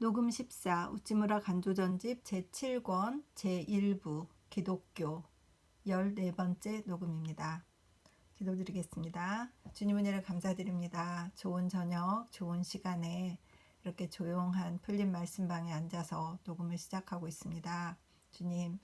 녹음 14 우찌무라 간조전집 제7권 제1부 기독교 14번째 녹음입니다. 기도드리겠습니다. 주님 은혜를 감사드립니다. 좋은 저녁, 좋은 시간에 이렇게 조용한 풀린 말씀방에 앉아서 녹음을 시작하고 있습니다. 주님,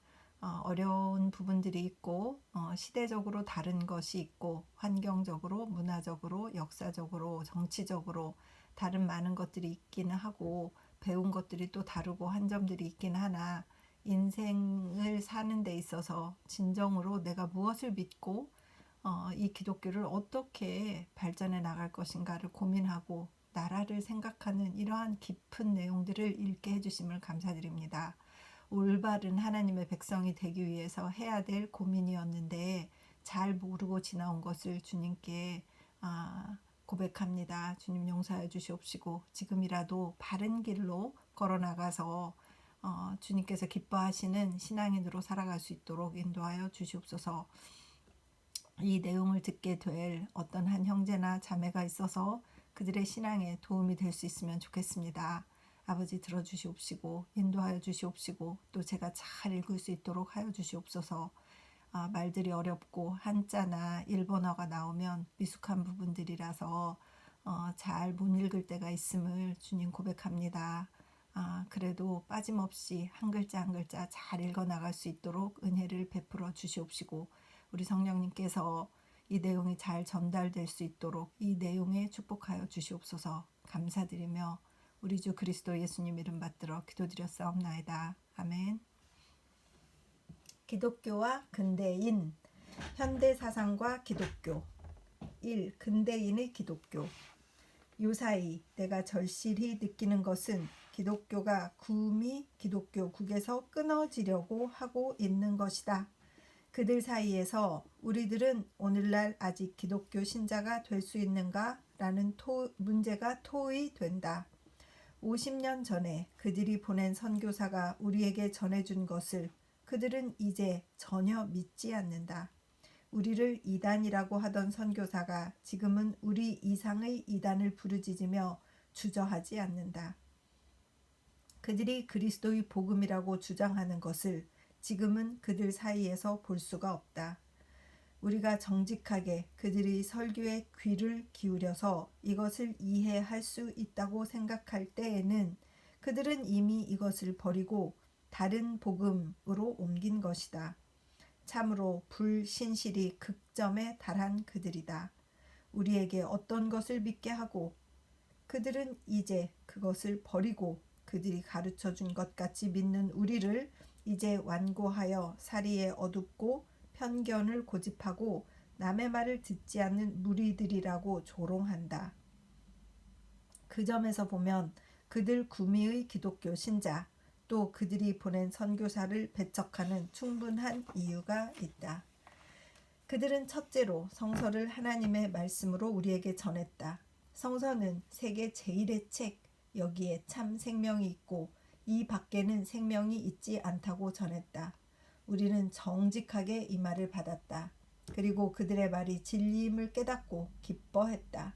어려운 부분들이 있고 시대적으로 다른 것이 있고 환경적으로, 문화적으로, 역사적으로, 정치적으로 다른 많은 것들이 있기는 하고 배운 것들이 또 다르고 한 점들이 있긴 하나 인생을 사는 데 있어서 진정으로 내가 무엇을 믿고 이 기독교를 어떻게 발전해 나갈 것인가를 고민하고 나라를 생각하는 이러한 깊은 내용들을 읽게 해주심을 감사드립니다. 올바른 하나님의 백성이 되기 위해서 해야 될 고민이었는데 잘 모르고 지나온 것을 주님께 고백합니다. 주님 용서해 주시옵시고 지금이라도 바른 길로 걸어나가서 주님께서 기뻐하시는 신앙인으로 살아갈 수 있도록 인도하여 주시옵소서. 이 내용을 듣게 될 어떤 한 형제나 자매가 있어서 그들의 신앙에 도움이 될 수 있으면 좋겠습니다. 아버지 들어주시옵시고 인도하여 주시옵시고 또 제가 잘 읽을 수 있도록 하여 주시옵소서. 말들이 어렵고 한자나 일본어가 나오면 미숙한 부분들이라서 잘 못 읽을 때가 있음을 주님 고백합니다. 그래도 빠짐없이 한 글자 한 글자 잘 읽어 나갈 수 있도록 은혜를 베풀어 주시옵시고 우리 성령님께서 이 내용이 잘 전달될 수 있도록 이 내용에 축복하여 주시옵소서. 감사드리며 우리 주 그리스도 예수님 이름 받들어 기도드렸사옵나이다. 아멘. 기독교와 근대인, 현대사상과 기독교 1. 근대인의 기독교. 요사이 내가 절실히 느끼는 것은 기독교가 구미 기독교국에서 끊어지려고 하고 있는 것이다. 그들 사이에서 우리들은 오늘날 아직 기독교 신자가 될 수 있는가? 라는 문제가 토의된다. 50년 전에 그들이 보낸 선교사가 우리에게 전해준 것을 그들은 이제 전혀 믿지 않는다. 우리를 이단이라고 하던 선교사가 지금은 우리 이상의 이단을 부르짖으며 주저하지 않는다. 그들이 그리스도의 복음이라고 주장하는 것을 지금은 그들 사이에서 볼 수가 없다. 우리가 정직하게 그들이 설교에 귀를 기울여서 이것을 이해할 수 있다고 생각할 때에는 그들은 이미 이것을 버리고 다른 복음으로 옮긴 것이다. 참으로 불신실이 극점에 달한 그들이다. 우리에게 어떤 것을 믿게 하고 그들은 이제 그것을 버리고 그들이 가르쳐준 것 같이 믿는 우리를 이제 완고하여 사리에 어둡고 편견을 고집하고 남의 말을 듣지 않는 무리들이라고 조롱한다. 그 점에서 보면 그들 구미의 기독교 신자 또 그들이 보낸 선교사를 배척하는 충분한 이유가 있다. 그들은 첫째로 성서를 하나님의 말씀으로 우리에게 전했다. 성서는 세계 제1의 책, 여기에 참 생명이 있고 이 밖에는 생명이 있지 않다고 전했다. 우리는 정직하게 이 말을 받았다. 그리고 그들의 말이 진리임을 깨닫고 기뻐했다.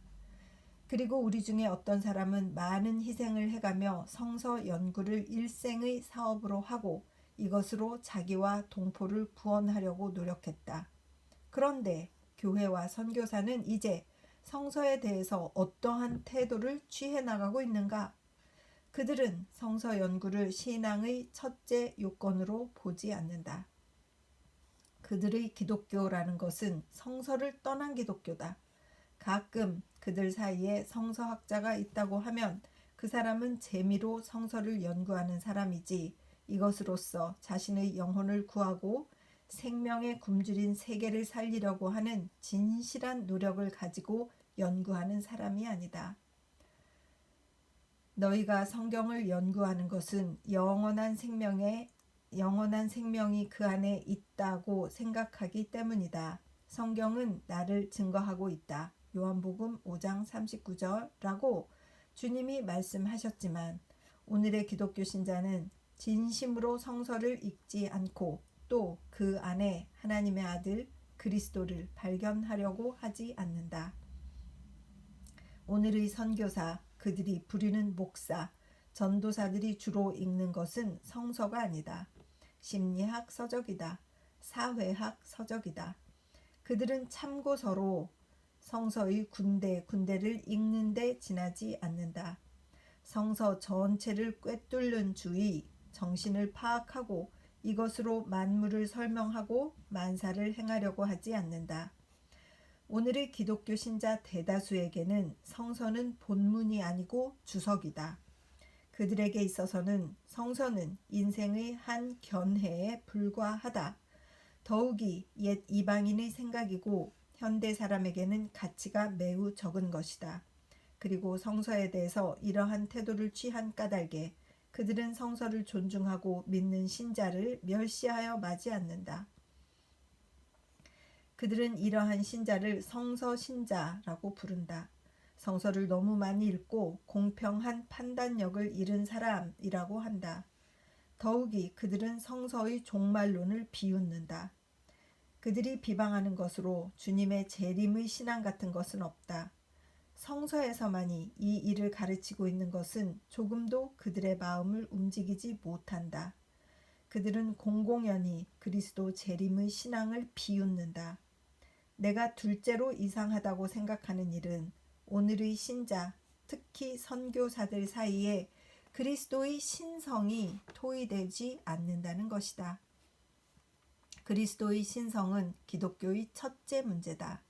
그리고 우리 중에 어떤 사람은 많은 희생을 해가며 성서 연구를 일생의 사업으로 하고 이것으로 자기와 동포를 구원하려고 노력했다. 그런데 교회와 선교사는 이제 성서에 대해서 어떠한 태도를 취해 나가고 있는가? 그들은 성서 연구를 신앙의 첫째 요건으로 보지 않는다. 그들의 기독교라는 것은 성서를 떠난 기독교다. 가끔 그들 사이에 성서학자가 있다고 하면 그 사람은 재미로 성서를 연구하는 사람이지 이것으로써 자신의 영혼을 구하고 생명의 굶주린 세계를 살리려고 하는 진실한 노력을 가지고 연구하는 사람이 아니다. 너희가 성경을 연구하는 것은 영원한 생명이 그 안에 있다고 생각하기 때문이다. 성경은 나를 증거하고 있다. 요한복음 5장 39절라고 주님이 말씀하셨지만 오늘의 기독교 신자는 진심으로 성서를 읽지 않고 또 그 안에 하나님의 아들 그리스도를 발견하려고 하지 않는다. 오늘의 선교사, 그들이 부리는 목사, 전도사들이 주로 읽는 것은 성서가 아니다. 심리학 서적이다. 사회학 서적이다. 그들은 참고서로 성서의 군데군데를 읽는데 지나지 않는다. 성서 전체를 꿰뚫는 주의, 정신을 파악하고 이것으로 만물을 설명하고 만사를 행하려고 하지 않는다. 오늘의 기독교 신자 대다수에게는 성서는 본문이 아니고 주석이다. 그들에게 있어서는 성서는 인생의 한 견해에 불과하다. 더욱이 옛 이방인의 생각이고 현대 사람에게는 가치가 매우 적은 것이다. 그리고 성서에 대해서 이러한 태도를 취한 까닭에 그들은 성서를 존중하고 믿는 신자를 멸시하여 마지 않는다. 그들은 이러한 신자를 성서 신자라고 부른다. 성서를 너무 많이 읽고 공평한 판단력을 잃은 사람이라고 한다. 더욱이 그들은 성서의 종말론을 비웃는다. 그들이 비방하는 것으로 주님의 재림의 신앙 같은 것은 없다. 성서에서만이 이 일을 가르치고 있는 것은 조금도 그들의 마음을 움직이지 못한다. 그들은 공공연히 그리스도 재림의 신앙을 비웃는다. 내가 둘째로 이상하다고 생각하는 일은 오늘의 신자, 특히 선교사들 사이에 그리스도의 신성이 토의되지 않는다는 것이다. 그리스도의 신성은 기독교의 첫째 문제다.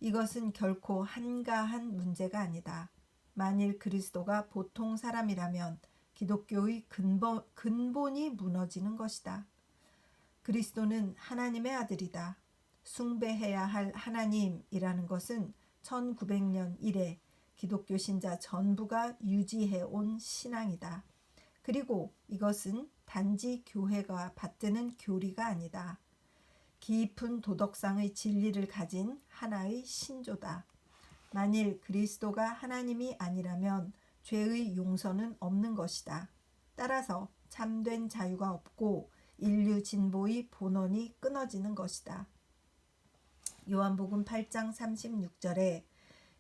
이것은 결코 한가한 문제가 아니다. 만일 그리스도가 보통 사람이라면 기독교의 근본이 무너지는 것이다. 그리스도는 하나님의 아들이다. 숭배해야 할 하나님이라는 것은 1900년 이래 기독교 신자 전부가 유지해온 신앙이다. 그리고 이것은 단지 교회가 받드는 교리가 아니다. 깊은 도덕상의 진리를 가진 하나의 신조다. 만일 그리스도가 하나님이 아니라면 죄의 용서는 없는 것이다. 따라서 참된 자유가 없고 인류 진보의 본원이 끊어지는 것이다. 요한복음 8장 36절에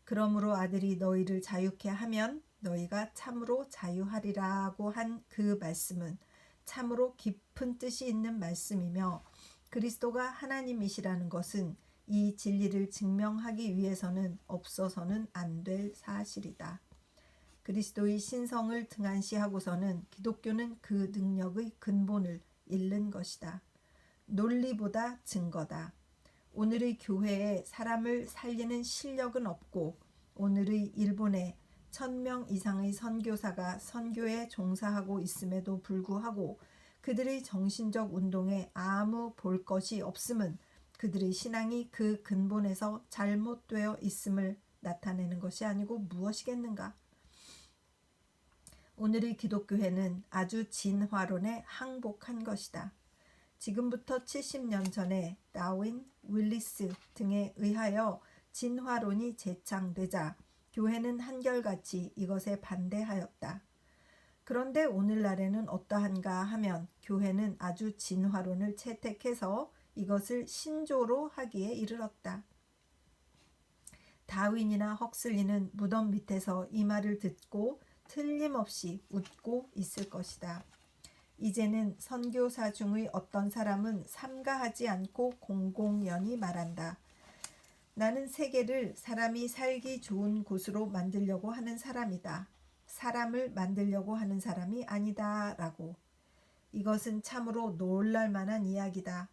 그러므로 아들이 너희를 자유케 하면 너희가 참으로 자유하리라고 한 그 말씀은 참으로 깊은 뜻이 있는 말씀이며 그리스도가 하나님이시라는 것은 이 진리를 증명하기 위해서는 없어서는 안 될 사실이다. 그리스도의 신성을 등한시하고서는 기독교는 그 능력의 근본을 잃는 것이다. 논리보다 증거다. 오늘의 교회에 사람을 살리는 실력은 없고 오늘의 일본에 1000명 이상의 선교사가 선교에 종사하고 있음에도 불구하고 그들의 정신적 운동에 아무 볼 것이 없음은 그들의 신앙이 그 근본에서 잘못되어 있음을 나타내는 것이 아니고 무엇이겠는가? 오늘의 기독교회는 아주 진화론에 항복한 것이다. 지금부터 70년 전에 다윈, 윌리스 등에 의하여 진화론이 제창되자 교회는 한결같이 이것에 반대하였다. 그런데 오늘날에는 어떠한가 하면 교회는 아주 진화론을 채택해서 이것을 신조로 하기에 이르렀다. 다윈이나 헉슬리는 무덤 밑에서 이 말을 듣고 틀림없이 웃고 있을 것이다. 이제는 선교사 중의 어떤 사람은 삼가하지 않고 공공연히 말한다. 나는 세계를 사람이 살기 좋은 곳으로 만들려고 하는 사람이다. 사람을 만들려고 하는 사람이 아니다. 라고. 이것은 참으로 놀랄 만한 이야기다.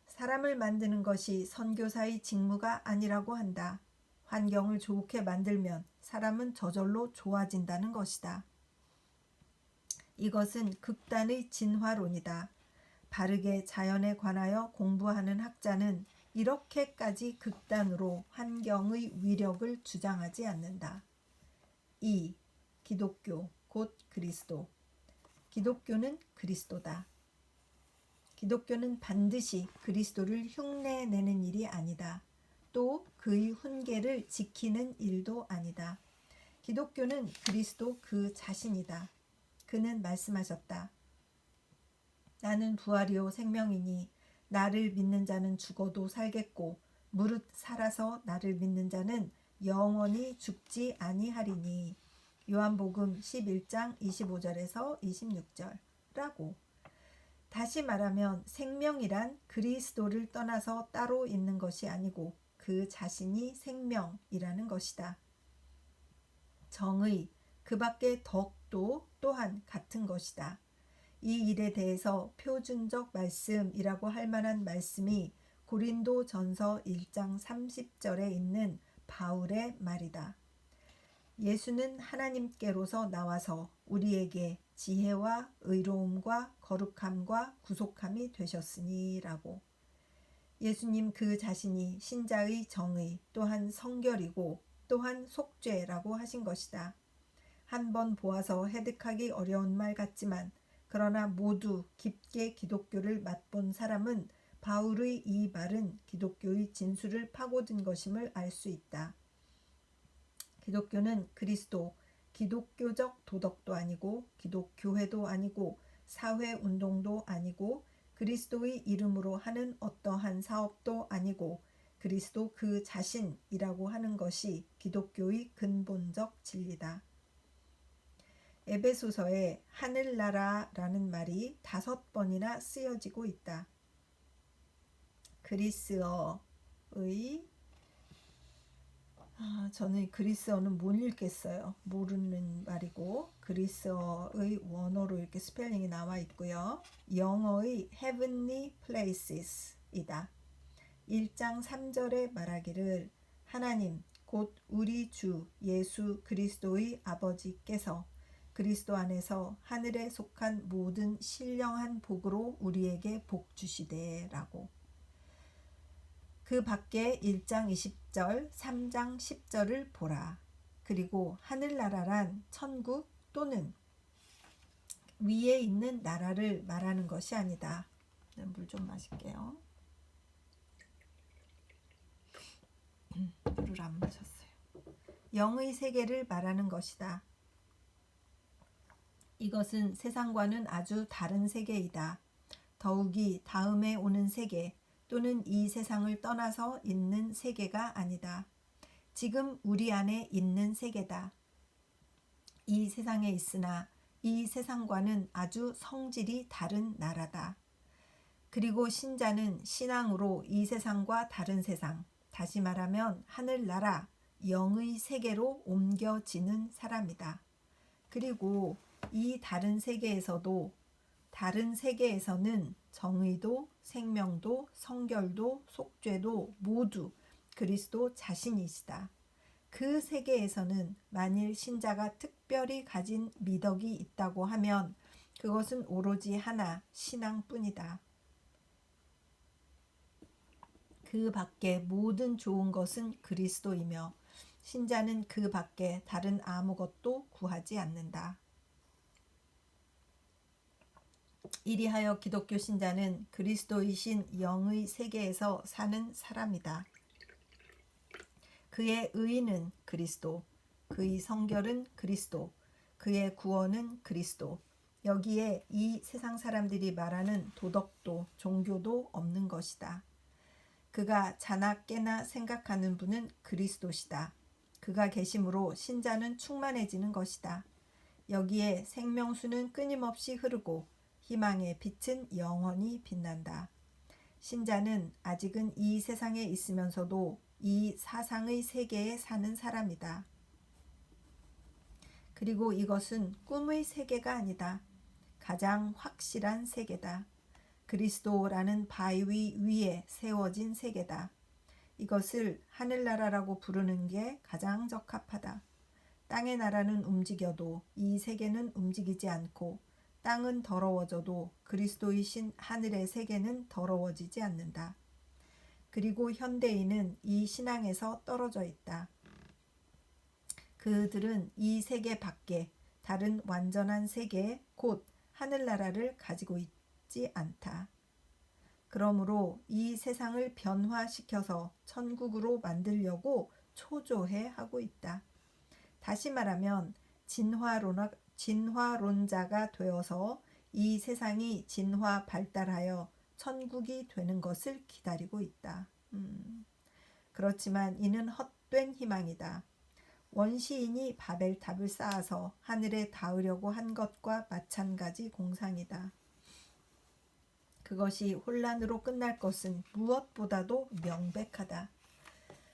사람을 만드는 것이 선교사의 직무가 아니라고 한다. 환경을 좋게 만들면 사람은 저절로 좋아진다는 것이다. 이것은 극단의 진화론이다. 바르게 자연에 관하여 공부하는 학자는 이렇게까지 극단으로 환경의 위력을 주장하지 않는다. 2. 기독교 곧 그리스도. 기독교는 그리스도다. 기독교는 반드시 그리스도를 흉내내는 일이 아니다. 또 그의 훈계를 지키는 일도 아니다. 기독교는 그리스도 그 자신이다. 그는 말씀하셨다. 나는 부활이요 생명이니 나를 믿는 자는 죽어도 살겠고 무릇 살아서 나를 믿는 자는 영원히 죽지 아니하리니. 요한복음 11장 25절에서 26절라고. 다시 말하면 생명이란 그리스도를 떠나서 따로 있는 것이 아니고 그 자신이 생명이라는 것이다. 정의, 그 밖의 덕도 또한 같은 것이다. 이 일에 대해서 표준적 말씀이라고 할 만한 말씀이 고린도 전서 1장 30절에 있는 바울의 말이다. 예수는 하나님께로서 나와서 우리에게 지혜와 의로움과 거룩함과 구속함이 되셨으니 라고. 예수님 그 자신이 신자의 정의 또한 성결이고 또한 속죄라고 하신 것이다. 한번 보아서 해득하기 어려운 말 같지만 그러나 모두 깊게 기독교를 맛본 사람은 바울의 이 말은 기독교의 진수를 파고든 것임을 알 수 있다. 기독교는 그리스도, 기독교적 도덕도 아니고 기독교회도 아니고 사회운동도 아니고 그리스도의 이름으로 하는 어떠한 사업도 아니고 그리스도 그 자신이라고 하는 것이 기독교의 근본적 진리다. 에베소서에 하늘나라라는 말이 5번이나 쓰여지고 있다. 그리스어의 저는 그리스어는 못 읽겠어요. 모르는 말이고 그리스어의 원어로 이렇게 스펠링이 나와 있고요. 영어의 heavenly places 이다. 1장 3절에 말하기를 하나님 곧 우리 주 예수 그리스도의 아버지께서 그리스도 안에서 하늘에 속한 모든 신령한 복으로 우리에게 복 주시되 라고. 그 밖에 1장 20절, 3장 10절을 보라. 그리고 하늘나라란 천국 또는 위에 있는 나라를 말하는 것이 아니다. 물 좀 마실게요. 물을 안 마셨어요. 영의 세계를 말하는 것이다. 이것은 세상과는 아주 다른 세계이다. 더욱이 다음에 오는 세계 또는 이 세상을 떠나서 있는 세계가 아니다. 지금 우리 안에 있는 세계다. 이 세상에 있으나 이 세상과는 아주 성질이 다른 나라다. 그리고 신자는 신앙으로 이 세상과 다른 세상, 다시 말하면 하늘나라, 영의 세계로 옮겨지는 사람이다. 그리고 이 다른 세계에서는 정의도 생명도 성결도 속죄도 모두 그리스도 자신이시다. 그 세계에서는 만일 신자가 특별히 가진 미덕이 있다고 하면 그것은 오로지 하나, 신앙뿐이다. 그 밖에 모든 좋은 것은 그리스도이며 신자는 그 밖에 다른 아무것도 구하지 않는다. 이리하여 기독교 신자는 그리스도이신 영의 세계에서 사는 사람이다. 그의 의는 그리스도, 그의 성결은 그리스도, 그의 구원은 그리스도. 여기에 이 세상 사람들이 말하는 도덕도 종교도 없는 것이다. 그가 자나 깨나 생각하는 분은 그리스도시다. 그가 계심으로 신자는 충만해지는 것이다. 여기에 생명수는 끊임없이 흐르고 희망의 빛은 영원히 빛난다. 신자는 아직은 이 세상에 있으면서도 이 사상의 세계에 사는 사람이다. 그리고 이것은 꿈의 세계가 아니다. 가장 확실한 세계다. 그리스도라는 바위 위에 세워진 세계다. 이것을 하늘나라라고 부르는 게 가장 적합하다. 땅의 나라는 움직여도 이 세계는 움직이지 않고 땅은 더러워져도 그리스도이신 하늘의 세계는 더러워지지 않는다. 그리고 현대인은 이 신앙에서 떨어져 있다. 그들은 이 세계 밖에 다른 완전한 세계 곧 하늘나라를 가지고 있지 않다. 그러므로 이 세상을 변화시켜서 천국으로 만들려고 초조해 하고 있다. 다시 말하면 진화론자가 되어서 이 세상이 진화 발달하여 천국이 되는 것을 기다리고 있다. 그렇지만 이는 헛된 희망이다. 원시인이 바벨탑을 쌓아서 하늘에 닿으려고 한 것과 마찬가지 공상이다. 그것이 혼란으로 끝날 것은 무엇보다도 명백하다.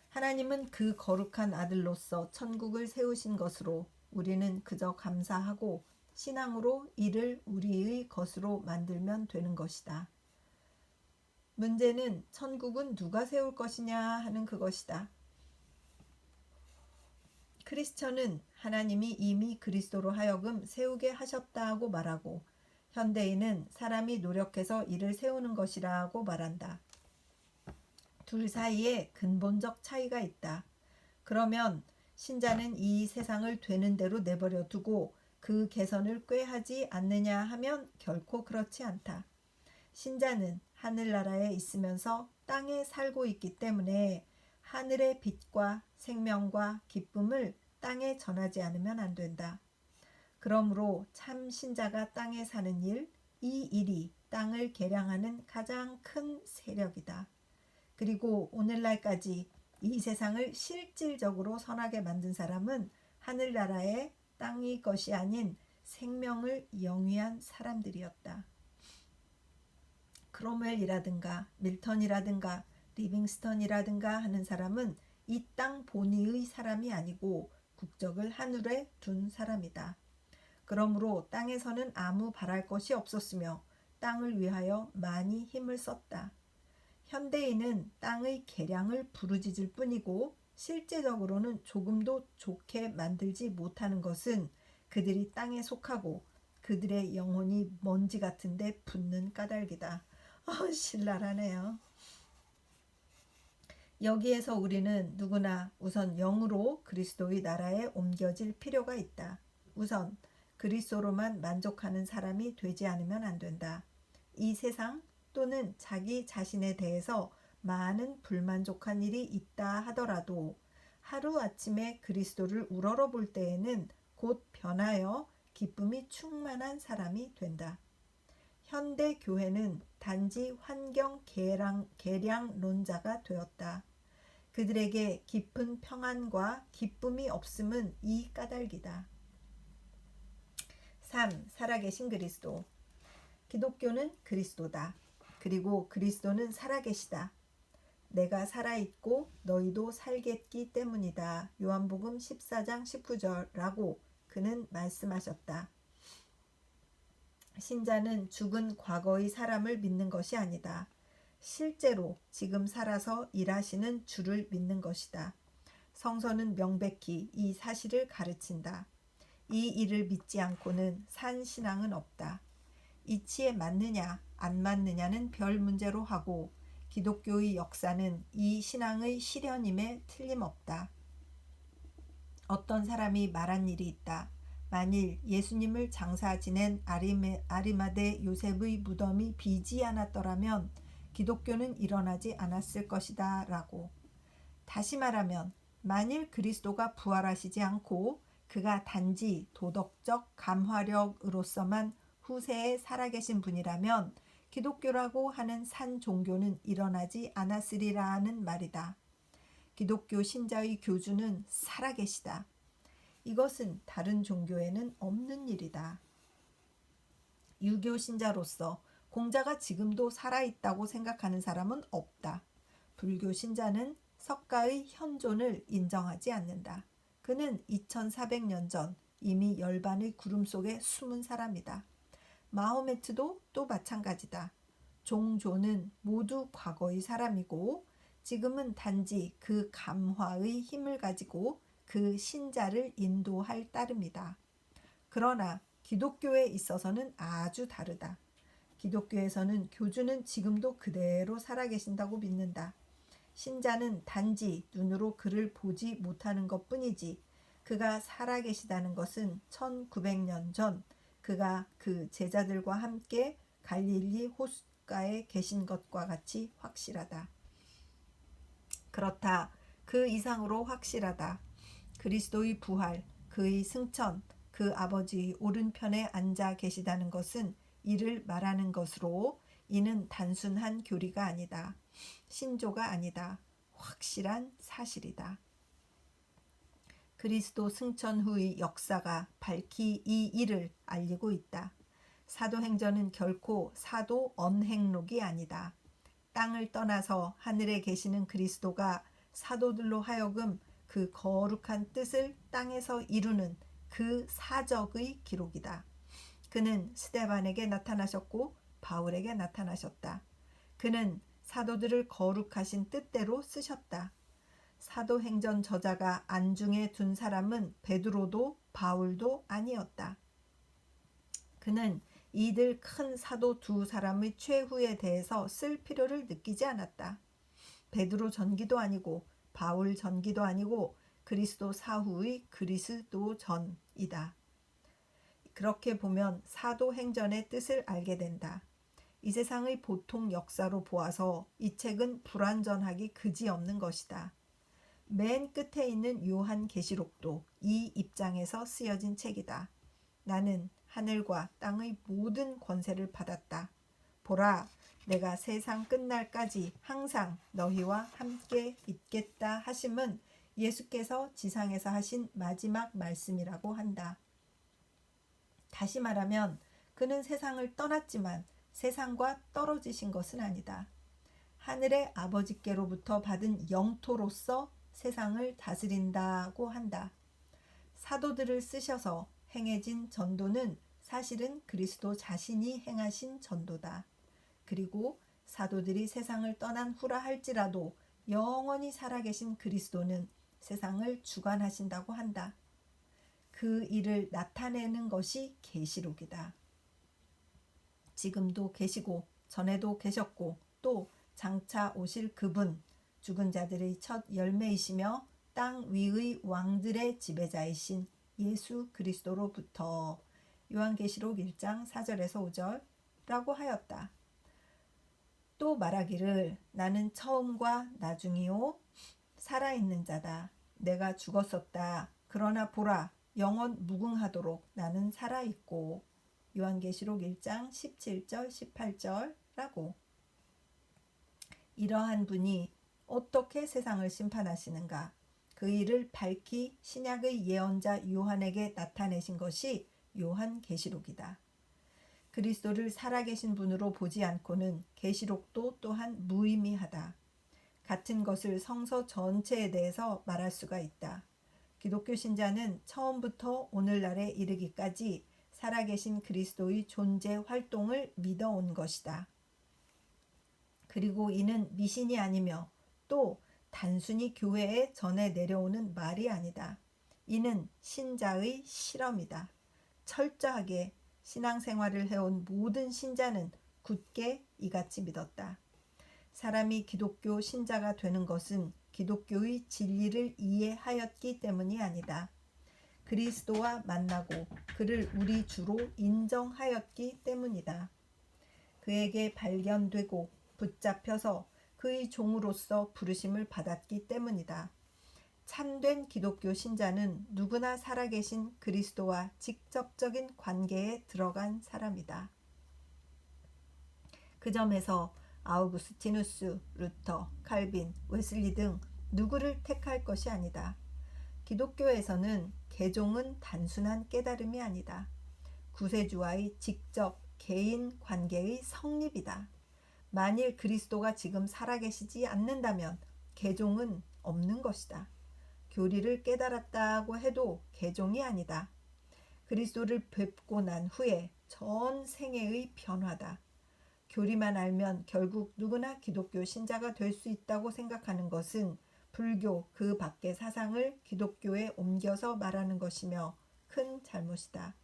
하나님은 그 거룩한 아들로서 천국을 세우신 것으로 우리는 그저 감사하고 신앙으로 이를 우리의 것으로 만들면 되는 것이다. 문제는 천국은 누가 세울 것이냐 하는 그것이다. 크리스천은 하나님이 이미 그리스도로 하여금 세우게 하셨다고 말하고, 현대인은 사람이 노력해서 이를 세우는 것이라고 말한다. 둘 사이에 근본적 차이가 있다. 그러면 신자는 이 세상을 되는 대로 내버려 두고 그 개선을 꾀하지 않느냐 하면 결코 그렇지 않다. 신자는 하늘나라에 있으면서 땅에 살고 있기 때문에 하늘의 빛과 생명과 기쁨을 땅에 전하지 않으면 안 된다. 그러므로 참 신자가 땅에 사는 일, 이 일이 땅을 개량하는 가장 큰 세력이다. 그리고 오늘날까지 이 세상을 실질적으로 선하게 만든 사람은 하늘나라의 땅이 것이 아닌 생명을 영위한 사람들이었다. 크롬웰이라든가 밀턴이라든가 리빙스턴이라든가 하는 사람은 이 땅 본위의 사람이 아니고 국적을 하늘에 둔 사람이다. 그러므로 땅에서는 아무 바랄 것이 없었으며 땅을 위하여 많이 힘을 썼다. 현대인은 땅의 개량을 부르짖을 뿐이고 실제적으로는 조금도 좋게 만들지 못하는 것은 그들이 땅에 속하고 그들의 영혼이 먼지 같은데 붙는 까닭이다. 신랄하네요. 여기에서 우리는 누구나 우선 영으로 그리스도의 나라에 옮겨질 필요가 있다. 우선 그리스도로만 만족하는 사람이 되지 않으면 안 된다. 이 세상 또는 자기 자신에 대해서 많은 불만족한 일이 있다 하더라도 하루아침에 그리스도를 우러러볼 때에는 곧 변하여 기쁨이 충만한 사람이 된다. 현대 교회는 단지 환경 개량론자가 되었다. 그들에게 깊은 평안과 기쁨이 없음은 이 까닭이다. 3. 살아계신 그리스도. 기독교는 그리스도다. 그리고 그리스도는 살아계시다. 내가 살아있고 너희도 살겠기 때문이다. 요한복음 14장 19절라고 그는 말씀하셨다. 신자는 죽은 과거의 사람을 믿는 것이 아니다. 실제로 지금 살아서 일하시는 주를 믿는 것이다. 성서는 명백히 이 사실을 가르친다. 이 일을 믿지 않고는 산 신앙은 없다. 이치에 맞느냐 안 맞느냐는 별 문제로 하고 기독교의 역사는 이 신앙의 실현임에 틀림없다. 어떤 사람이 말한 일이 있다. 만일 예수님을 장사 지낸 아리마대 요셉의 무덤이 비지 않았더라면 기독교는 일어나지 않았을 것이다 라고. 다시 말하면 만일 그리스도가 부활하시지 않고 그가 단지 도덕적 감화력으로서만 후세에 살아계신 분이라면 기독교라고 하는 산 종교는 일어나지 않았으리라는 말이다. 기독교 신자의 교주는 살아계시다. 이것은 다른 종교에는 없는 일이다. 유교 신자로서 공자가 지금도 살아있다고 생각하는 사람은 없다. 불교 신자는 석가의 현존을 인정하지 않는다. 그는 2400년 전 이미 열반의 구름 속에 숨은 사람이다. 마호메트도 또 마찬가지다. 종조는 모두 과거의 사람이고 지금은 단지 그 감화의 힘을 가지고 그 신자를 인도할 따름이다. 그러나 기독교에 있어서는 아주 다르다. 기독교에서는 교주는 지금도 그대로 살아계신다고 믿는다. 신자는 단지 눈으로 그를 보지 못하는 것뿐이지 그가 살아계시다는 것은 1900년 전 그가 그 제자들과 함께 갈릴리 호숫가에 계신 것과 같이 확실하다. 그렇다. 그 이상으로 확실하다. 그리스도의 부활, 그의 승천, 그 아버지의 오른편에 앉아 계시다는 것은 이를 말하는 것으로 이는 단순한 교리가 아니다. 신조가 아니다. 확실한 사실이다. 그리스도 승천 후의 역사가 밝히 이 일을 알리고 있다. 사도행전은 결코 사도 언행록이 아니다. 땅을 떠나서 하늘에 계시는 그리스도가 사도들로 하여금 그 거룩한 뜻을 땅에서 이루는 그 사적의 기록이다. 그는 스데반에게 나타나셨고 바울에게 나타나셨다. 그는 사도들을 거룩하신 뜻대로 쓰셨다. 사도행전 저자가 안중에 둔 사람은 베드로도 바울도 아니었다. 그는 이들 큰 사도 두 사람의 최후에 대해서 쓸 필요를 느끼지 않았다. 베드로 전기도 아니고 바울 전기도 아니고 그리스도 사후의 그리스도 전이다. 그렇게 보면 사도행전의 뜻을 알게 된다. 이 세상의 보통 역사로 보아서 이 책은 불완전하기 그지없는 것이다. 맨 끝에 있는 요한계시록도 이 입장에서 쓰여진 책이다. 나는 하늘과 땅의 모든 권세를 받았다. 보라, 내가 세상 끝날까지 항상 너희와 함께 있겠다 하심은 예수께서 지상에서 하신 마지막 말씀이라고 한다. 다시 말하면 그는 세상을 떠났지만 세상과 떨어지신 것은 아니다. 하늘의 아버지께로부터 받은 영토로서 세상을 다스린다고 한다. 사도들을 쓰셔서 행해진 전도는 사실은 그리스도 자신이 행하신 전도다. 그리고 사도들이 세상을 떠난 후라 할지라도 영원히 살아계신 그리스도는 세상을 주관하신다고 한다. 그 일을 나타내는 것이 계시록이다. 지금도 계시고 전에도 계셨고 또 장차 오실 그분, 죽은 자들의 첫 열매이시며 땅 위의 왕들의 지배자이신 예수 그리스도로부터 요한계시록 1장 4절에서 5절라고 하였다. 또 말하기를 나는 처음과 나중이요 살아있는 자다. 내가 죽었었다. 그러나 보라 영원 무궁하도록 나는 살아있고 요한계시록 1장 17절 18절라고. 이러한 분이 어떻게 세상을 심판하시는가? 그 일을 밝히 신약의 예언자 요한에게 나타내신 것이 요한계시록이다. 그리스도를 살아계신 분으로 보지 않고는 계시록도 또한 무의미하다. 같은 것을 성서 전체에 대해서 말할 수가 있다. 기독교 신자는 처음부터 오늘날에 이르기까지 살아계신 그리스도의 존재 활동을 믿어온 것이다. 그리고 이는 미신이 아니며 또 단순히 교회에 전해 내려오는 말이 아니다. 이는 신자의 실험이다. 철저하게 신앙생활을 해온 모든 신자는 굳게 이같이 믿었다. 사람이 기독교 신자가 되는 것은 기독교의 진리를 이해하였기 때문이 아니다. 그리스도와 만나고 그를 우리 주로 인정하였기 때문이다. 그에게 발견되고 붙잡혀서 그의 종으로서 부르심을 받았기 때문이다. 참된 기독교 신자는 누구나 살아계신 그리스도와 직접적인 관계에 들어간 사람이다. 그 점에서 아우구스티누스, 루터, 칼빈, 웨슬리 등 누구를 택할 것이 아니다. 기독교에서는 개종은 단순한 깨달음이 아니다. 구세주와의 직접 개인 관계의 성립이다. 만일 그리스도가 지금 살아계시지 않는다면 개종은 없는 것이다. 교리를 깨달았다고 해도 개종이 아니다. 그리스도를 뵙고 난 후에 전 생애의 변화다. 교리만 알면 결국 누구나 기독교 신자가 될 수 있다고 생각하는 것은 불교 그 밖의 사상을 기독교에 옮겨서 말하는 것이며 큰 잘못이다.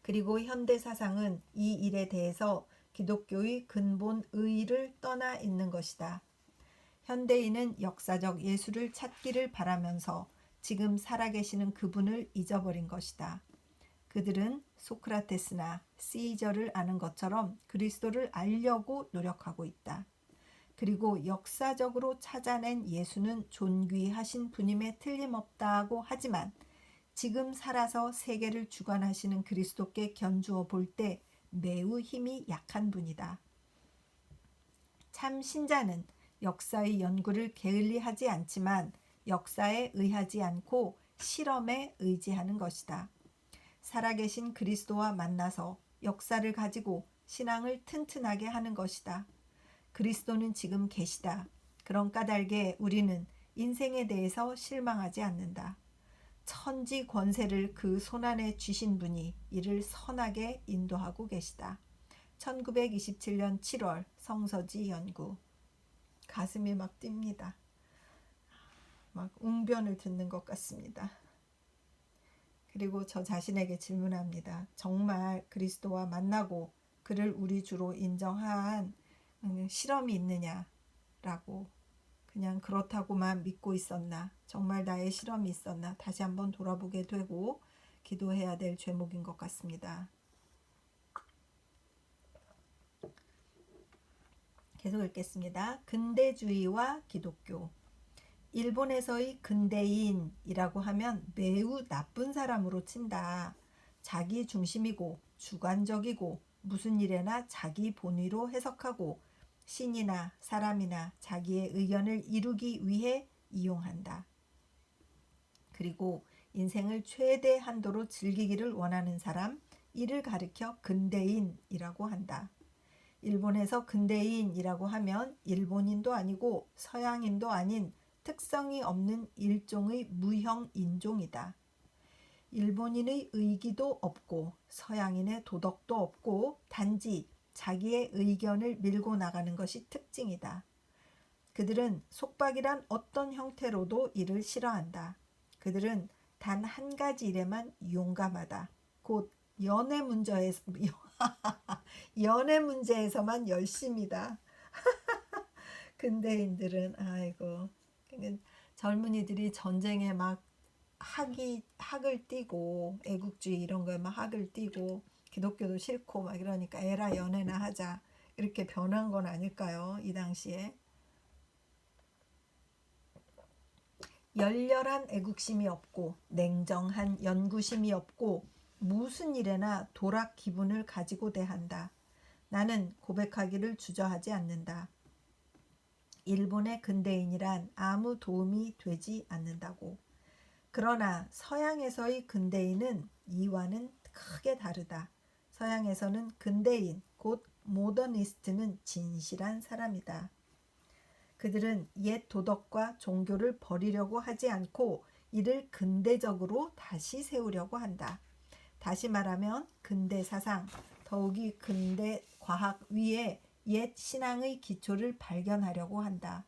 그리고 현대 사상은 이 일에 대해서 기독교의 근본 의의를 떠나 있는 것이다. 현대인은 역사적 예수를 찾기를 바라면서 지금 살아계시는 그분을 잊어버린 것이다. 그들은 소크라테스나 시저를 아는 것처럼 그리스도를 알려고 노력하고 있다. 그리고 역사적으로 찾아낸 예수는 존귀하신 분임에 틀림없다고 하지만 지금 살아서 세계를 주관하시는 그리스도께 견주어 볼 때 매우 힘이 약한 분이다. 참 신자는 역사의 연구를 게을리하지 않지만 역사에 의하지 않고 실험에 의지하는 것이다. 살아계신 그리스도와 만나서 역사를 가지고 신앙을 튼튼하게 하는 것이다. 그리스도는 지금 계시다. 그런 까닭에 우리는 인생에 대해서 실망하지 않는다. 천지 권세를 그 손안에 쥐신 분이 이를 선하게 인도하고 계시다. 1927년 7월 성서지 연구. 가슴이 막 뜁니다. 막 웅변을 듣는 것 같습니다. 그리고 저 자신에게 질문합니다. 정말 그리스도와 만나고 그를 우리 주로 인정한 실험이 있느냐라고. 그냥 그렇다고만 믿고 있었나? 정말 나의 실험이 있었나? 다시 한번 돌아보게 되고 기도해야 될 죄목인 것 같습니다. 계속 읽겠습니다. 근대주의와 기독교. 일본에서의 근대인이라고 하면 매우 나쁜 사람으로 친다. 자기 중심이고 주관적이고 무슨 일에나 자기 본위로 해석하고 신이나 사람이나 자기의 의견을 이루기 위해 이용한다. 그리고 인생을 최대 한도로 즐기기를 원하는 사람, 이를 가리켜 근대인이라고 한다. 일본에서 근대인이라고 하면 일본인도 아니고 서양인도 아닌 특성이 없는 일종의 무형 인종이다. 일본인의 의기도 없고 서양인의 도덕도 없고 단지 자기의 의견을 밀고 나가는 것이 특징이다. 그들은 속박이란 어떤 형태로도 이를 싫어한다. 그들은 단 한 가지 일에만 용감하다. 곧 연애 문제에서만 열심이다. 근대인들은 아이고 젊은이들이 전쟁에 막 학을 띠고 애국주의 이런 거에 막 학을 띠고 기독교도 싫고 막 이러니까 에라 연애나 하자 이렇게 변한 건 아닐까요? 이 당시에 열렬한 애국심이 없고 냉정한 연구심이 없고 무슨 일에나 도락 기분을 가지고 대한다. 나는 고백하기를 주저하지 않는다. 일본의 근대인이란 아무 도움이 되지 않는다고. 그러나 서양에서의 근대인은 이와는 크게 다르다. 서양에서는 근대인, 곧 모더니스트는 진실한 사람이다. 그들은 옛 도덕과 종교를 버리려고 하지 않고 이를 근대적으로 다시 세우려고 한다. 다시 말하면 근대 사상, 더욱이 근대 과학 위에 옛 신앙의 기초를 발견하려고 한다.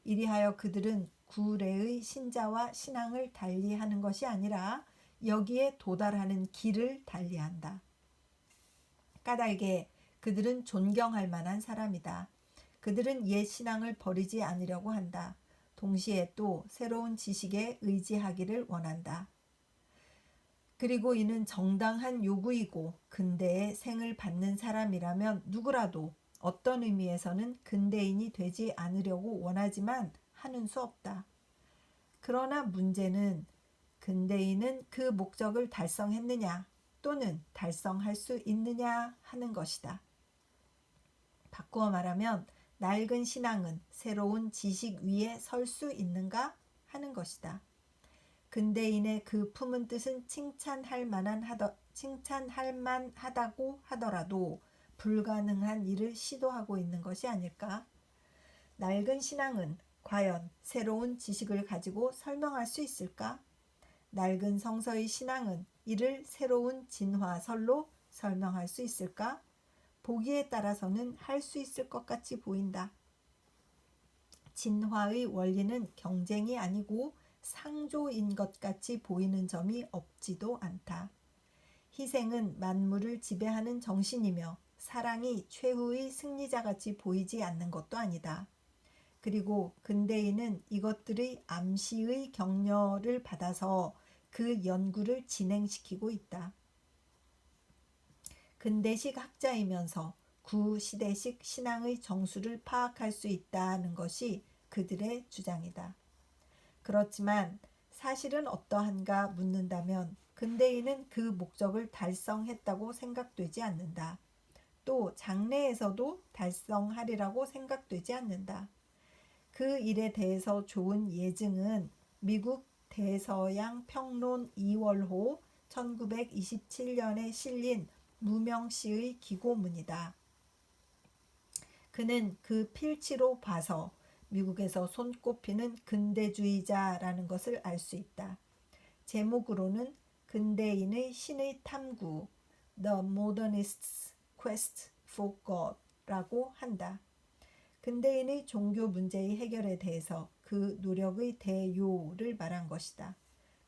이리하여 그들은 구래의 신자와 신앙을 달리하는 것이 아니라 여기에 도달하는 길을 달리한다. 까닭에 그들은 존경할 만한 사람이다. 그들은 옛 신앙을 버리지 않으려고 한다. 동시에 또 새로운 지식에 의지하기를 원한다. 그리고 이는 정당한 요구이고 근대의 생을 받는 사람이라면 누구라도 어떤 의미에서는 근대인이 되지 않으려고 원하지만 하는 수 없다. 그러나 문제는 근대인은 그 목적을 달성했느냐 또는 달성할 수 있느냐 하는 것이다. 바꾸어 말하면 낡은 신앙은 새로운 지식 위에 설 수 있는가 하는 것이다. 근대인의 그 품은 뜻은 칭찬할 만하다고 하더라도 불가능한 일을 시도하고 있는 것이 아닐까? 낡은 신앙은 과연 새로운 지식을 가지고 설명할 수 있을까? 낡은 성서의 신앙은 이를 새로운 진화설로 설명할 수 있을까? 보기에 따라서는 할 수 있을 것 같이 보인다. 진화의 원리는 경쟁이 아니고 상조인 것 같이 보이는 점이 없지도 않다. 희생은 만물을 지배하는 정신이며 사랑이 최후의 승리자같이 보이지 않는 것도 아니다. 그리고 근대인은 이것들의 암시의 격려를 받아서 그 연구를 진행시키고 있다. 근대식 학자이면서 구시대식 신앙의 정수를 파악할 수 있다는 것이 그들의 주장이다. 그렇지만 사실은 어떠한가 묻는다면 근대인은 그 목적을 달성했다고 생각되지 않는다. 또 장래에서도 달성하리라고 생각되지 않는다. 그 일에 대해서 좋은 예증은 미국 대서양 평론 이월호 1927년에 실린 무명시의 기고문이다. 그는 그 필치로 봐서 미국에서 손꼽히는 근대주의자라는 것을 알 수 있다. 제목으로는 근대인의 신의 탐구 The Modernist's Quest for God라고 한다. 근대인의 종교 문제의 해결에 대해서 그 노력의 대요를 말한 것이다.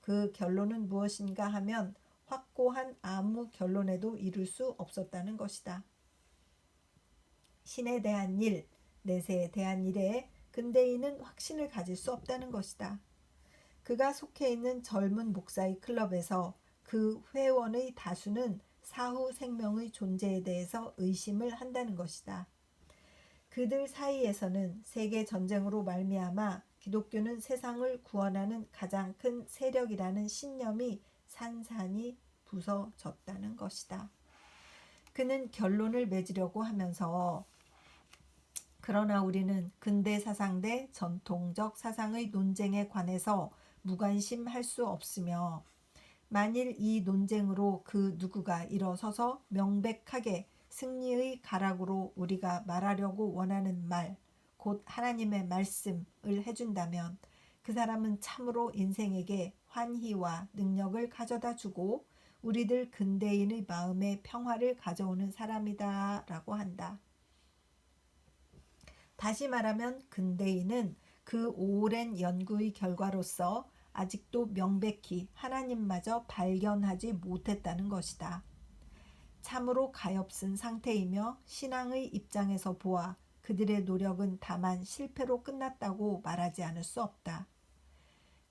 그 결론은 무엇인가 하면 확고한 아무 결론에도 이를 수 없었다는 것이다. 신에 대한 일, 내세에 대한 일에 근대인은 확신을 가질 수 없다는 것이다. 그가 속해 있는 젊은 목사의 클럽에서 그 회원의 다수는 사후 생명의 존재에 대해서 의심을 한다는 것이다. 그들 사이에서는 세계 전쟁으로 말미암아 기독교는 세상을 구원하는 가장 큰 세력이라는 신념이 산산이 부서졌다는 것이다. 그는 결론을 맺으려고 하면서 그러나 우리는 근대 사상 대 전통적 사상의 논쟁에 관해서 무관심할 수 없으며 만일 이 논쟁으로 그 누구가 일어서서 명백하게 승리의 가락으로 우리가 말하려고 원하는 말, 곧 하나님의 말씀을 해준다면 그 사람은 참으로 인생에게 환희와 능력을 가져다 주고 우리들 근대인의 마음에 평화를 가져오는 사람이다 라고 한다. 다시 말하면 근대인은 그 오랜 연구의 결과로서 아직도 명백히 하나님마저 발견하지 못했다는 것이다. 참으로 가엾은 상태이며 신앙의 입장에서 보아 그들의 노력은 다만 실패로 끝났다고 말하지 않을 수 없다.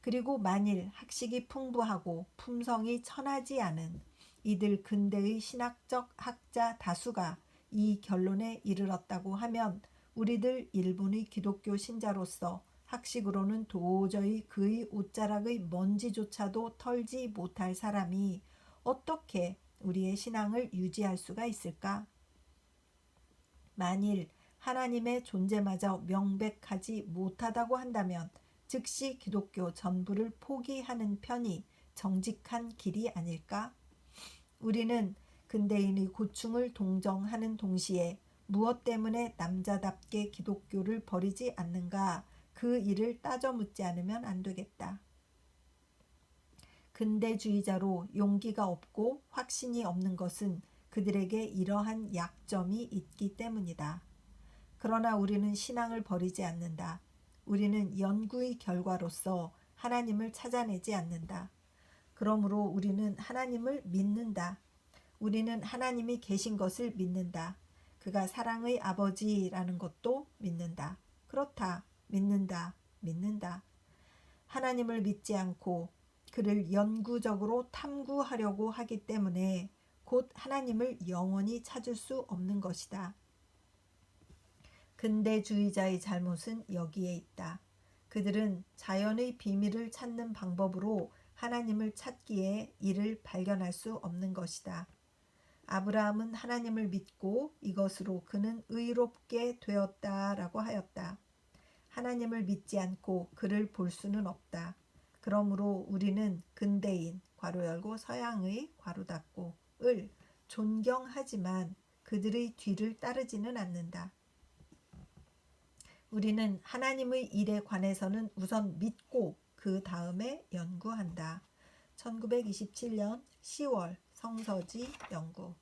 그리고 만일 학식이 풍부하고 품성이 천하지 않은 이들 근대의 신학적 학자 다수가 이 결론에 이르렀다고 하면 우리들 일본의 기독교 신자로서 학식으로는 도저히 그의 옷자락의 먼지조차도 털지 못할 사람이 어떻게 우리의 신앙을 유지할 수가 있을까? 만일 하나님의 존재마저 명백하지 못하다고 한다면 즉시 기독교 전부를 포기하는 편이 정직한 길이 아닐까? 우리는 근대인의 고충을 동정하는 동시에 무엇 때문에 남자답게 기독교를 버리지 않는가 그 일을 따져 묻지 않으면 안 되겠다. 근대주의자로 용기가 없고 확신이 없는 것은 그들에게 이러한 약점이 있기 때문이다. 그러나 우리는 신앙을 버리지 않는다. 우리는 연구의 결과로서 하나님을 찾아내지 않는다. 그러므로 우리는 하나님을 믿는다. 우리는 하나님이 계신 것을 믿는다. 그가 사랑의 아버지라는 것도 믿는다. 그렇다. 믿는다. 믿는다. 하나님을 믿지 않고 그를 영구적으로 탐구하려고 하기 때문에 곧 하나님을 영원히 찾을 수 없는 것이다. 근대주의자의 잘못은 여기에 있다. 그들은 자연의 비밀을 찾는 방법으로 하나님을 찾기에 이를 발견할 수 없는 것이다. 아브라함은 하나님을 믿고 이것으로 그는 의롭게 되었다라고 하였다. 하나님을 믿지 않고 그를 볼 수는 없다. 그러므로 우리는 근대인 괄호 열고 서양의 괄호 닫고을 존경하지만 그들의 뒤를 따르지는 않는다. 우리는 하나님의 일에 관해서는 우선 믿고 그 다음에 연구한다. 1927년 10월 성서지 연구.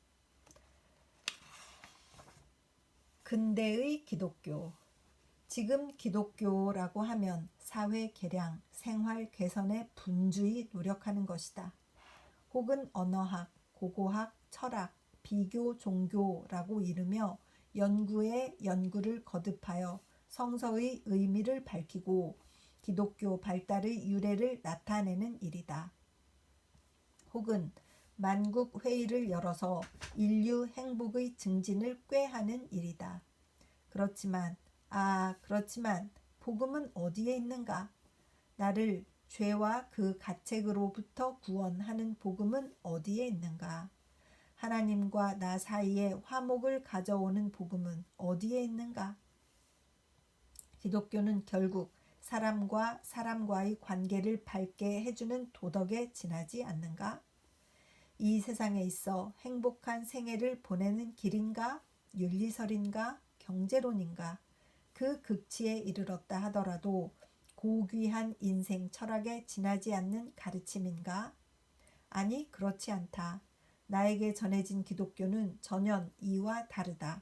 근대의 기독교. 지금 기독교라고 하면 사회 개량, 생활 개선에 분주히 노력하는 것이다. 혹은 언어학, 고고학, 철학, 비교 종교라고 이르며 연구에 연구를 거듭하여 성서의 의미를 밝히고 기독교 발달의 유래를 나타내는 일이다. 혹은 만국 회의를 열어서 인류 행복의 증진을 꾀하는 일이다. 그렇지만 복음은 어디에 있는가? 나를 죄와 그 가책으로부터 구원하는 복음은 어디에 있는가? 하나님과 나 사이에 화목을 가져오는 복음은 어디에 있는가? 기독교는 결국 사람과 사람과의 관계를 밝게 해주는 도덕에 지나지 않는가? 이 세상에 있어 행복한 생애를 보내는 길인가? 윤리설인가? 경제론인가? 그 극치에 이르렀다 하더라도 고귀한 인생 철학에 지나지 않는 가르침인가? 아니, 그렇지 않다. 나에게 전해진 기독교는 전혀 이와 다르다.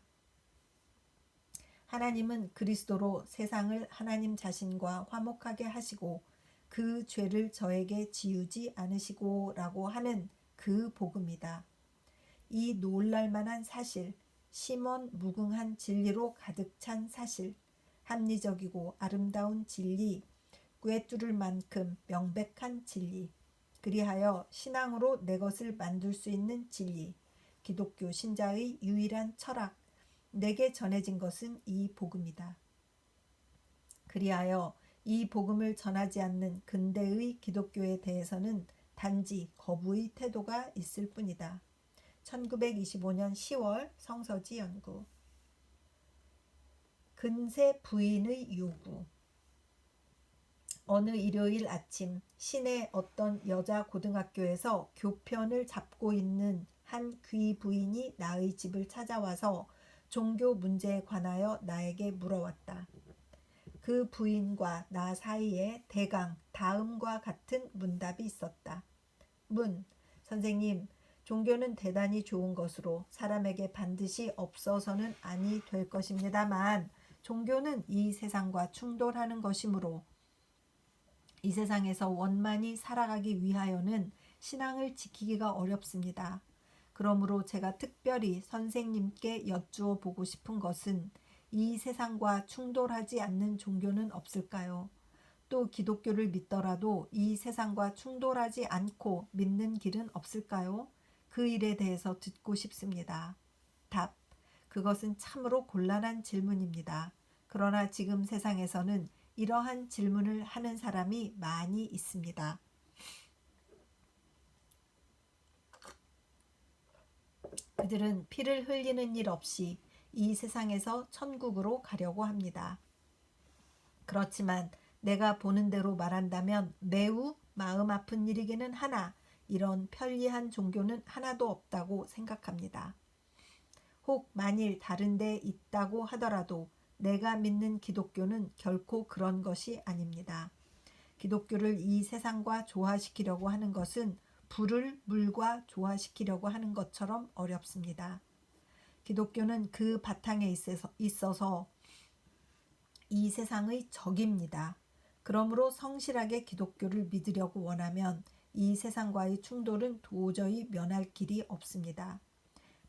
하나님은 그리스도로 세상을 하나님 자신과 화목하게 하시고 그 죄를 저에게 지우지 않으시고 라고 하는 그 복음이다. 이 놀랄만한 사실, 심원 무궁한 진리로 가득 찬 사실, 합리적이고 아름다운 진리, 꿰뚫을 만큼 명백한 진리, 그리하여 신앙으로 내 것을 만들 수 있는 진리, 기독교 신자의 유일한 철학, 내게 전해진 것은 이 복음이다. 그리하여 이 복음을 전하지 않는 근대의 기독교에 대해서는 단지 거부의 태도가 있을 뿐이다. 1925년 10월 성서지 연구. 근세 부인의 요구. 어느 일요일 아침 시내 어떤 여자 고등학교에서 교편을 잡고 있는 한 귀부인이 나의 집을 찾아와서 종교 문제에 관하여 나에게 물어왔다. 그 부인과 나 사이에 대강 다음과 같은 문답이 있었다. 문, 선생님, 종교는 대단히 좋은 것으로 사람에게 반드시 없어서는 아니 될 것입니다만 종교는 이 세상과 충돌하는 것이므로 이 세상에서 원만히 살아가기 위하여는 신앙을 지키기가 어렵습니다. 그러므로 제가 특별히 선생님께 여쭈어 보고 싶은 것은 이 세상과 충돌하지 않는 종교는 없을까요? 또 기독교를 믿더라도 이 세상과 충돌하지 않고 믿는 길은 없을까요? 그 일에 대해서 듣고 싶습니다. 답. 그것은 참으로 곤란한 질문입니다. 그러나 지금 세상에서는 이러한 질문을 하는 사람이 많이 있습니다. 그들은 피를 흘리는 일 없이 이 세상에서 천국으로 가려고 합니다. 그렇지만 내가 보는 대로 말한다면 매우 마음 아픈 일이기는 하나 이런 편리한 종교는 하나도 없다고 생각합니다. 혹 만일 다른 데 있다고 하더라도 내가 믿는 기독교는 결코 그런 것이 아닙니다. 기독교를 이 세상과 조화시키려고 하는 것은 불을 물과 조화시키려고 하는 것처럼 어렵습니다. 기독교는 그 바탕에 있어서 이 세상의 적입니다. 그러므로 성실하게 기독교를 믿으려고 원하면 이 세상과의 충돌은 도저히 면할 길이 없습니다.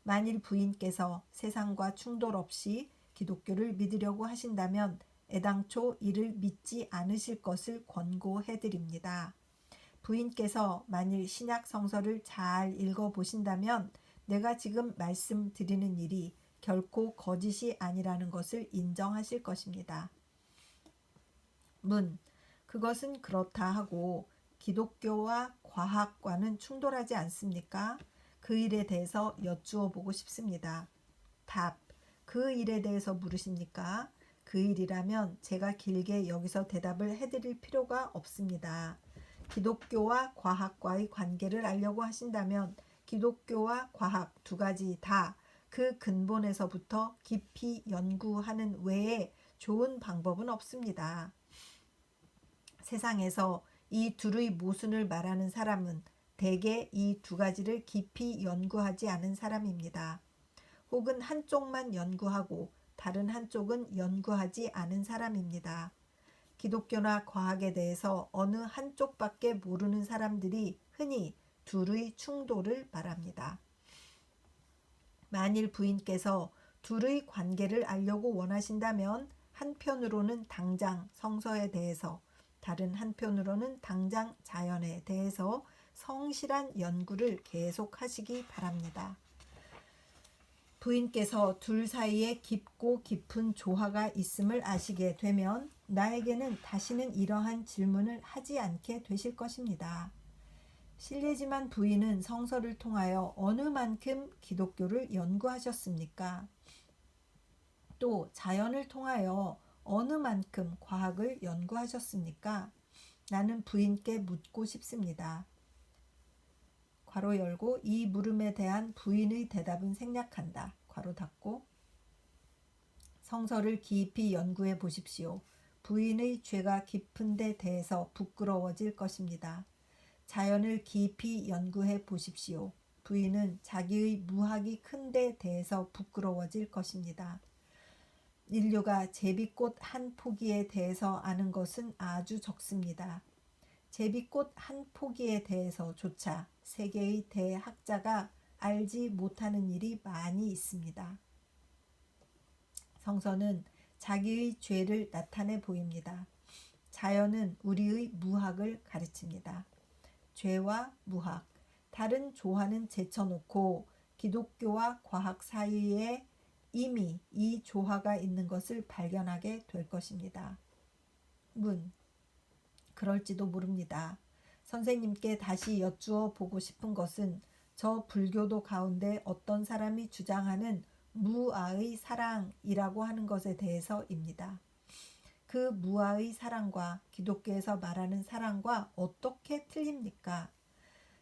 만일 부인께서 세상과 충돌 없이 기독교를 믿으려고 하신다면 애당초 이를 믿지 않으실 것을 권고해드립니다. 부인께서 만일 신약 성서를 잘 읽어보신다면 내가 지금 말씀드리는 일이 결코 거짓이 아니라는 것을 인정하실 것입니다. 문, 그것은 그렇다 하고 기독교와 과학과는 충돌하지 않습니까? 그 일에 대해서 여쭈어 보고 싶습니다. 답, 그 일에 대해서 물으십니까? 그 일이라면 제가 길게 여기서 대답을 해드릴 필요가 없습니다. 기독교와 과학과의 관계를 알려고 하신다면 기독교와 과학 두 가지 다 그 근본에서부터 깊이 연구하는 외에 좋은 방법은 없습니다. 세상에서 이 둘의 모순을 말하는 사람은 대개 이 두 가지를 깊이 연구하지 않은 사람입니다. 혹은 한쪽만 연구하고 다른 한쪽은 연구하지 않은 사람입니다. 기독교나 과학에 대해서 어느 한쪽밖에 모르는 사람들이 흔히 둘의 충돌을 말합니다. 만일 부인께서 둘의 관계를 알려고 원하신다면 한편으로는 당장 성서에 대해서 다른 한편으로는 당장 자연에 대해서 성실한 연구를 계속하시기 바랍니다. 부인께서 둘 사이에 깊고 깊은 조화가 있음을 아시게 되면 나에게는 다시는 이러한 질문을 하지 않게 되실 것입니다. 실례지만 부인은 성서를 통하여 어느 만큼 기독교를 연구하셨습니까? 또 자연을 통하여 어느 만큼 과학을 연구하셨습니까? 나는 부인께 묻고 싶습니다. 괄호 열고 이 물음에 대한 부인의 대답은 생략한다. 괄호 닫고 성서를 깊이 연구해 보십시오. 부인의 죄가 깊은 데 대해서 부끄러워질 것입니다. 자연을 깊이 연구해 보십시오. 부인은 자기의 무학이 큰 데 대해서 부끄러워질 것입니다. 인류가 제비꽃 한 포기에 대해서 아는 것은 아주 적습니다. 제비꽃 한 포기에 대해서조차 세계의 대학자가 알지 못하는 일이 많이 있습니다. 성서는 자기의 죄를 나타내 보입니다. 자연은 우리의 무학을 가르칩니다. 죄와 무학, 다른 조화는 제쳐놓고 기독교와 과학 사이에 이미 이 조화가 있는 것을 발견하게 될 것입니다. 문. 그럴지도 모릅니다. 선생님께 다시 여쭈어 보고 싶은 것은 저 불교도 가운데 어떤 사람이 주장하는 무아의 사랑이라고 하는 것에 대해서입니다. 그 무아의 사랑과 기독교에서 말하는 사랑과 어떻게 틀립니까?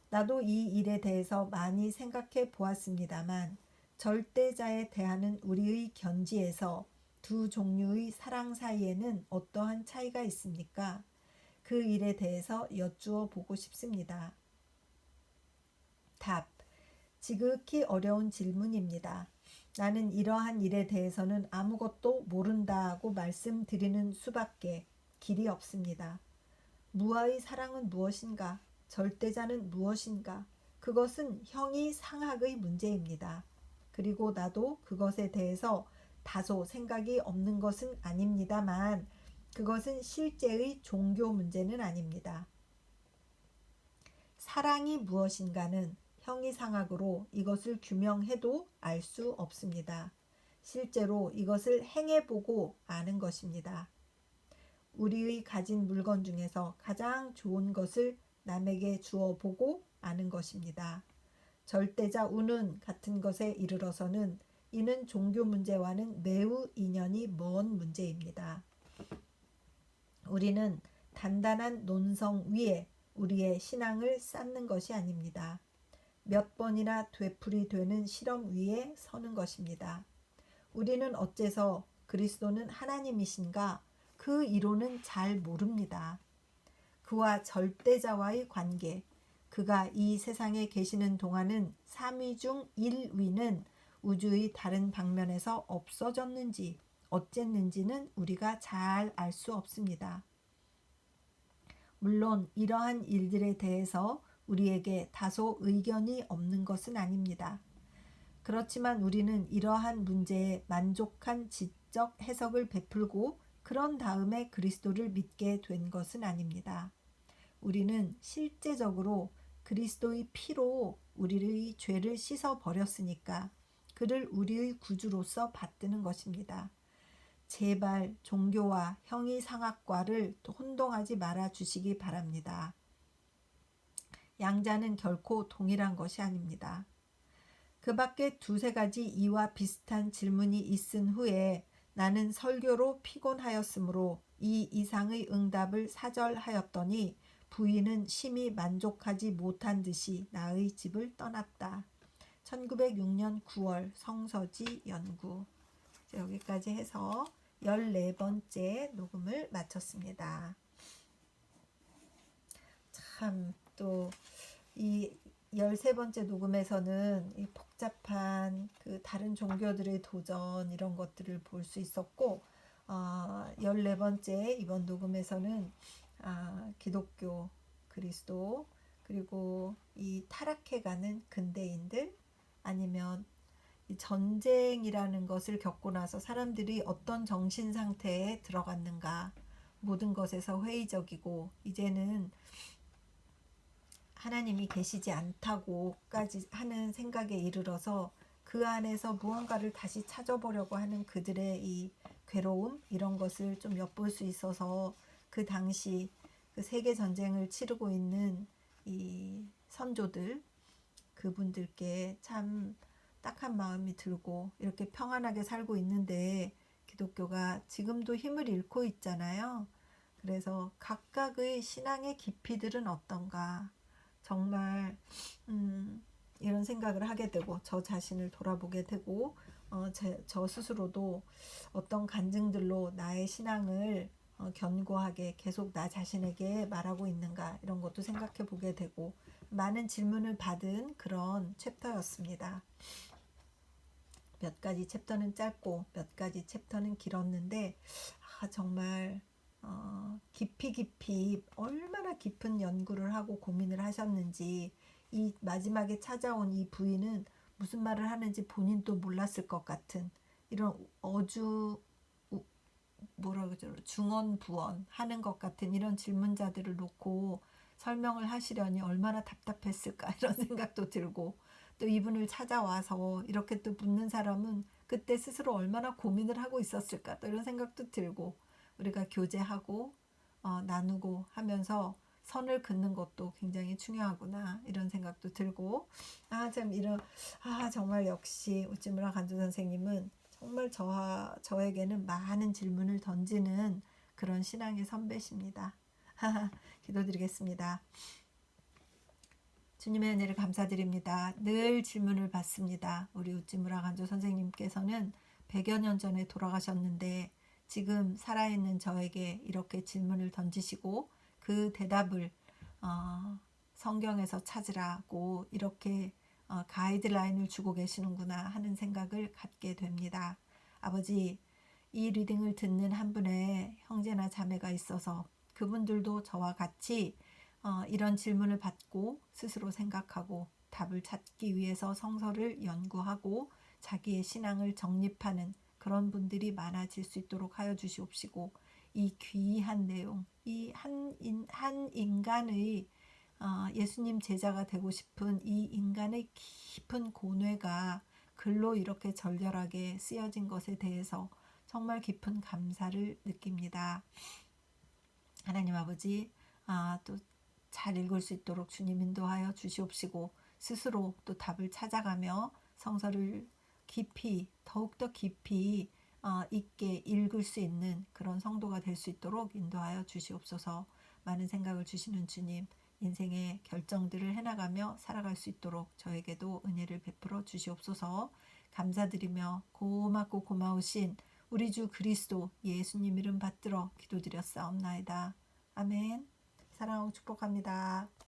나도 이 일에 대해서 많이 생각해 보았습니다만 절대자에 대하는 우리의 견지에서 두 종류의 사랑 사이에는 어떠한 차이가 있습니까? 그 일에 대해서 여쭈어 보고 싶습니다. 답. 지극히 어려운 질문입니다. 나는 이러한 일에 대해서는 아무것도 모른다고 말씀드리는 수밖에 길이 없습니다. 무아의 사랑은 무엇인가? 절대자는 무엇인가? 그것은 형이상학의 문제입니다. 그리고 나도 그것에 대해서 다소 생각이 없는 것은 아닙니다만 그것은 실제의 종교 문제는 아닙니다. 사랑이 무엇인가는 형이상학으로 이것을 규명해도 알 수 없습니다. 실제로 이것을 행해보고 아는 것입니다. 우리의 가진 물건 중에서 가장 좋은 것을 남에게 주어 보고 아는 것입니다. 절대자 운운 같은 것에 이르러서는 이는 종교 문제와는 매우 인연이 먼 문제입니다. 우리는 단단한 논성 위에 우리의 신앙을 쌓는 것이 아닙니다. 몇 번이나 되풀이 되는 실험 위에 서는 것입니다. 우리는 어째서 그리스도는 하나님이신가? 그 이론은 잘 모릅니다. 그와 절대자와의 관계, 그가 이 세상에 계시는 동안은 3위 중 1위는 우주의 다른 방면에서 없어졌는지 어쨌는지는 우리가 잘 알 수 없습니다. 물론 이러한 일들에 대해서 우리에게 다소 의견이 없는 것은 아닙니다. 그렇지만 우리는 이러한 문제에 만족한 지적 해석을 베풀고 그런 다음에 그리스도를 믿게 된 것은 아닙니다. 우리는 실제적으로 그리스도의 피로 우리의 죄를 씻어 버렸으니까 그를 우리의 구주로서 받드는 것입니다. 제발 종교와 형이상학과를 혼동하지 말아 주시기 바랍니다. 양자는 결코 동일한 것이 아닙니다. 그 밖에 두세 가지 이와 비슷한 질문이 있은 후에 나는 설교로 피곤하였으므로 이 이상의 응답을 사절하였더니 부인은 심히 만족하지 못한 듯이 나의 집을 떠났다. 1906년 9월 성서지 연구. 여기까지 해서 14번째 녹음을 마쳤습니다. 참 또 이 13번째 녹음에서는 이 복잡한 그 다른 종교들의 도전 이런 것들을 볼 수 있었고 14번째 이번 녹음에서는 기독교, 그리스도 그리고 이 타락해가는 근대인들 아니면 이 전쟁이라는 것을 겪고 나서 사람들이 어떤 정신 상태에 들어갔는가 모든 것에서 회의적이고 이제는 하나님이 계시지 않다고까지 하는 생각에 이르러서 그 안에서 무언가를 다시 찾아보려고 하는 그들의 이 괴로움 이런 것을 좀 엿볼 수 있어서 그 당시 그 세계 전쟁을 치르고 있는 이 선조들 그분들께 참 딱한 마음이 들고 이렇게 평안하게 살고 있는데 기독교가 지금도 힘을 잃고 있잖아요. 그래서 각각의 신앙의 깊이들은 어떤가, 정말 이런 생각을 하게 되고 저 자신을 돌아보게 되고 저 스스로도 어떤 간증들로 나의 신앙을 견고하게 계속 나 자신에게 말하고 있는가, 이런 것도 생각해 보게 되고 많은 질문을 받은 그런 챕터였습니다. 몇 가지 챕터는 짧고 몇 가지 챕터는 길었는데 정말 깊이 얼마나 깊은 연구를 하고 고민을 하셨는지, 이 마지막에 찾아온 이 부인은 무슨 말을 하는지 본인도 몰랐을 것 같은 이런 뭐라 그러죠, 중언부언 하는 것 같은 이런 질문자들을 놓고 설명을 하시려니 얼마나 답답했을까 이런 생각도 들고, 또 이분을 찾아와서 이렇게 또 묻는 사람은 그때 스스로 얼마나 고민을 하고 있었을까, 또 이런 생각도 들고, 우리가 교제하고 나누고 하면서 선을 긋는 것도 굉장히 중요하구나 이런 생각도 들고, 정말 역시 우찌무라 간주 선생님은 정말 저에게는 많은 질문을 던지는 그런 신앙의 선배십니다. 기도드리겠습니다. 주님의 은혜를 감사드립니다. 늘 질문을 받습니다. 우리 우찌무라 간조 선생님께서는 100여 년 전에 돌아가셨는데 지금 살아있는 저에게 이렇게 질문을 던지시고 그 대답을 성경에서 찾으라고 이렇게 가이드라인을 주고 계시는구나 하는 생각을 갖게 됩니다. 아버지, 이 리딩을 듣는 한 분의 형제나 자매가 있어서 그분들도 저와 같이 이런 질문을 받고 스스로 생각하고 답을 찾기 위해서 성서를 연구하고 자기의 신앙을 정립하는 그런 분들이 많아질 수 있도록 하여 주시옵시고, 이 귀한 내용, 이 한 인간의 예수님 제자가 되고 싶은 이 인간의 깊은 고뇌가 글로 이렇게 절절하게 쓰여진 것에 대해서 정말 깊은 감사를 느낍니다. 하나님 아버지, 또 잘 읽을 수 있도록 주님 인도하여 주시옵시고, 스스로 또 답을 찾아가며 성서를 더욱더 깊이 있게 읽을 수 있는 그런 성도가 될 수 있도록 인도하여 주시옵소서. 많은 생각을 주시는 주님, 인생의 결정들을 해나가며 살아갈 수 있도록 저에게도 은혜를 베풀어 주시옵소서. 감사드리며 고맙고 고마우신 우리 주 그리스도 예수님 이름 받들어 기도드렸사옵나이다. 아멘. 사랑하고 축복합니다.